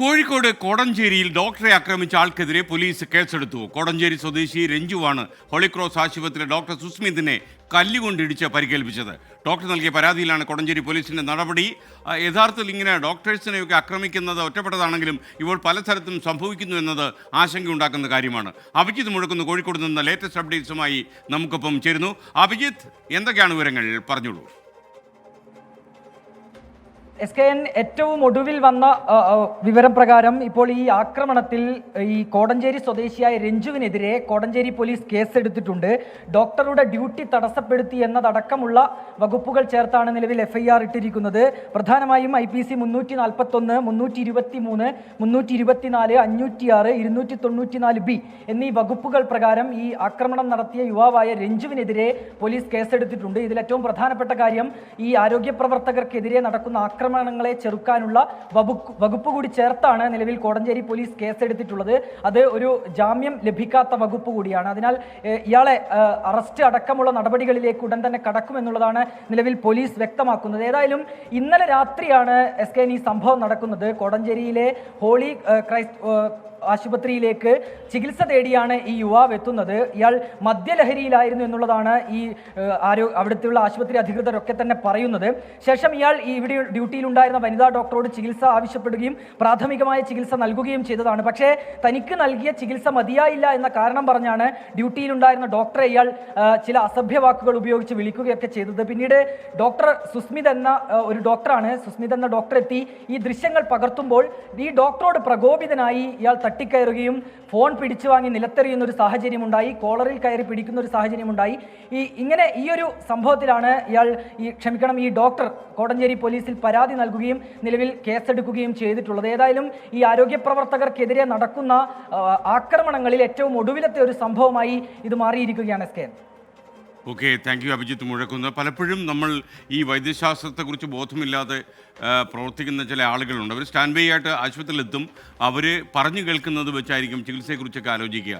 കോഴിക്കോട് കോടഞ്ചേരിയിൽ ഡോക്ടറെ ആക്രമിച്ച ആൾക്കെതിരെ പോലീസ് കേസെടുത്തു. കോടഞ്ചേരി സ്വദേശി രഞ്ജുവാണ് ഹോളിക്രോസ് ആശുപത്രിയിലെ ഡോക്ടർ സുസ്മിതിനെ കല്ലുകൊണ്ടിടിച്ച് പരിക്കേൽപ്പിച്ചത്. ഡോക്ടർ നൽകിയ പരാതിയിലാണ് കോടഞ്ചേരി പോലീസിന്റെ നടപടി. യഥാർത്ഥത്തിൽ ഇങ്ങനെ ഡോക്ടേഴ്സിനെയൊക്കെ ആക്രമിക്കുന്നത് ഒറ്റപ്പെട്ടതാണെങ്കിലും ഇപ്പോൾ പല സ്ഥലത്തും സംഭവിക്കുന്നു എന്നത് ആശങ്കയുണ്ടാക്കുന്ന കാര്യമാണ്. അഭിജിത്ത് മുഴക്കുന്നു കോഴിക്കോട് നിന്ന് ലേറ്റസ്റ്റ് അപ്ഡേറ്റ്സുമായി നമുക്കൊപ്പം ചേരുന്നു. അഭിജിത്ത്, എന്തൊക്കെയാണ് വിവരങ്ങൾ? പറഞ്ഞോളൂ. SKN ഏറ്റവും ഒടുവിൽ വന്ന വിവരപ്രകാരം ഇപ്പോൾ ഈ ആക്രമണത്തിൽ ഈ കോടഞ്ചേരി സ്വദേശിയായ രഞ്ജുവിനെതിരെ കോടഞ്ചേരി പോലീസ് കേസെടുത്തിട്ടുണ്ട്. ഡോക്ടറുടെ ഡ്യൂട്ടി തടസ്സപ്പെടുത്തി എന്നതടക്കമുള്ള വകുപ്പുകൾ ചേർത്താണ് നിലവിൽ FIR ഇട്ടിരിക്കുന്നത്. പ്രധാനമായും IPC 341, 323, 324, 506, 294B എന്നീ വകുപ്പുകൾ പ്രകാരം ഈ ആക്രമണം നടത്തിയ യുവാവായ രഞ്ജുവിനെതിരെ പോലീസ് കേസെടുത്തിട്ടുണ്ട്. ഇതിൽ ഏറ്റവും പ്രധാനപ്പെട്ട കാര്യം ഈ ആരോഗ്യ പ്രവർത്തകർക്കെതിരെ നടക്കുന്ന ആക്രമണങ്ങളെ ചെറുക്കാനുള്ള വകുപ്പ് കൂടി ചേർത്താണ് നിലവിൽ കോടഞ്ചേരി പോലീസ് കേസെടുത്തിട്ടുള്ളത്. അത് ഒരു ജാമ്യം ലഭിക്കാത്ത വകുപ്പ് കൂടിയാണ്. അതിനാൽ ഇയാളെ അറസ്റ്റ് അടക്കമുള്ള നടപടികളിലേക്ക് ഉടൻ തന്നെ കടക്കുമെന്നുള്ളതാണ് നിലവിൽ പോലീസ് വ്യക്തമാക്കുന്നത്. ഏതായാലും ഇന്നലെ രാത്രിയാണ് SKN ഈ സംഭവം നടക്കുന്നത്. കോടഞ്ചേരിയിലെ ഹോളി ക്രൈസ്റ്റ് ആശുപത്രിയിലേക്ക് ചികിത്സ തേടിയാണ് ഈ യുവാവ് എത്തുന്നത്. ഇയാൾ മദ്യലഹരിയിലായിരുന്നു എന്നുള്ളതാണ് ഈ അവിടുത്തെയുള്ള ആശുപത്രി അധികൃതരൊക്കെ തന്നെ പറയുന്നത്. ശേഷം ഇയാൾ ഇവിടെ ഡ്യൂട്ടിയിലുണ്ടായിരുന്ന വനിതാ ഡോക്ടറോട് ചികിത്സ ആവശ്യപ്പെടുകയും പ്രാഥമികമായ ചികിത്സ നൽകുകയും ചെയ്തതാണ്. പക്ഷേ തനിക്ക് നൽകിയ ചികിത്സ മതിയായില്ല എന്ന കാരണം പറഞ്ഞാണ് ഡ്യൂട്ടിയിലുണ്ടായിരുന്ന ഡോക്ടറെ ഇയാൾ ചില അസഭ്യ വാക്കുകൾ ഉപയോഗിച്ച് വിളിക്കുകയൊക്കെ ചെയ്തത്. പിന്നീട് ഡോക്ടർ സുസ്മിത് എന്ന ഒരു ഡോക്ടറാണ്, സുസ്മിത് എന്ന ഡോക്ടർ എത്തി ഈ ദൃശ്യങ്ങൾ പകർത്തുമ്പോൾ ഈ ഡോക്ടറോട് പ്രകോപിതനായി ഇയാൾ തട്ടിക്കയറുകയും ഫോൺ പിടിച്ചു വാങ്ങി നിലത്തെറിയുന്ന ഒരു സാഹചര്യമുണ്ടായി. കോളറിൽ കയറി പിടിക്കുന്ന ഒരു സാഹചര്യമുണ്ടായി. ഈ ഒരു സംഭവത്തിലാണ് ഈ ഡോക്ടർ കോടഞ്ചേരി പോലീസിൽ പരാതി നൽകുകയും നിലവിൽ കേസെടുക്കുകയും ചെയ്തിട്ടുള്ളത്. ഏതായാലും ഈ ആരോഗ്യ പ്രവർത്തകർക്കെതിരെ നടക്കുന്ന ആക്രമണങ്ങളിൽ ഏറ്റവും ഒടുവിലത്തെ ഒരു സംഭവമായി ഇത് മാറിയിരിക്കുകയാണ്. SKN. Okay, thank you Abhijith മുഴക്കുന്നു. പലപ്പോഴും നമ്മൾ ഈ വൈദ്യശാസ്ത്രത്തെക്കുറിച്ച് ബോധമില്ലാതെ പ്രവർത്തിക്കുന്ന ചില ആളുകളുണ്ട്. അവർ സ്റ്റാൻഡ് ബൈ ആയിട്ട് ആശുപത്രിയിലെത്തും. അവർ പറഞ്ഞു കേൾക്കുന്നത് വെച്ചായിരിക്കും ചികിത്സയെക്കുറിച്ചൊക്കെ ആലോചിക്കുക.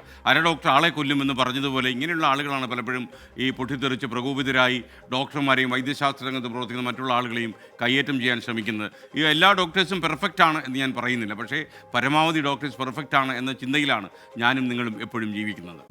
ഡോക്ടർ ആളെ കൊല്ലുമെന്ന് പറഞ്ഞതുപോലെ ഇങ്ങനെയുള്ള ആളുകളാണ് പലപ്പോഴും ഈ പൊട്ടിത്തെറിച്ച് പ്രകോപിതരായി ഡോക്ടർമാരെയും വൈദ്യശാസ്ത്ര രംഗത്ത് പ്രവർത്തിക്കുന്ന മറ്റുള്ള ആളുകളെയും കയ്യേറ്റം ചെയ്യാൻ ശ്രമിക്കുന്നത്. ഈ എല്ലാ ഡോക്ടേഴ്സും പെർഫെക്റ്റ് ആണ് എന്ന് ഞാൻ പറയുന്നില്ല, പക്ഷേ പരമാവധി ഡോക്ടേഴ്സ് പെർഫെക്റ്റ് ആണ് എന്ന ചിന്തയിലാണ് ഞാനും നിങ്ങളും എപ്പോഴും ജീവിക്കുന്നത്.